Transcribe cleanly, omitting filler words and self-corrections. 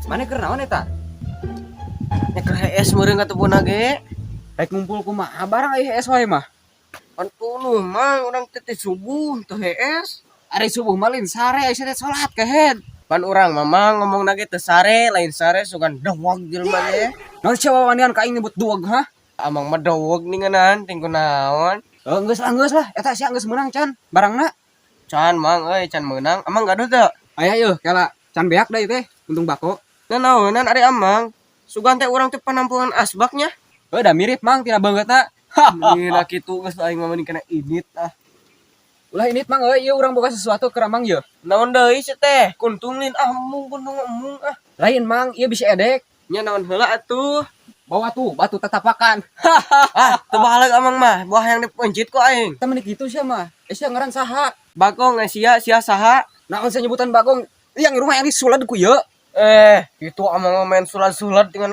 Mana keur naon eta? Nya keur HS meureun atuh ge. Rek ngumpul kumaha barang aya es wae mah. Pan tuluh mang urang teh subuh teu HS. Ari subuh malin sare aya teh salat kehead. Pan urang mamang ngomongna ge teu sare, lain sare sugan deweg jelema ge. Naon siapa wanian ka aing nyebut dueg ha? Amang mah deweg ningeunaan ting kunaon. Geus lah eta sia geus meunang can barangna. Can mang can meunang. Amang gaduh teu? Aya yeuh kela can beak da ieu teh untung bako. Naonan ari amang. Sugan teh urang teh panampungan asbaknya. Da mirip mang tina beungeutna. Nina kitu geus aing mah mending kana init ah. Ulah ini mang ieu urang boga sesuatu keur amang yeuh. Naon deui sih teh? Kuntungin mung kuntung emung ah. Lain mang ieu bisa edek. Nya naon heula atuh? Bawa tuh batu tatapakan. Teu bahalek amang mah, buah yang dipencit kok aing. Kita menik gitu sia mah. Sia ngaran saha? Bagong sia saha? Naon saya nyebutan bagong? Yang rumah yang disulat ku yeuh. Itu amang main sulat-sulat dengan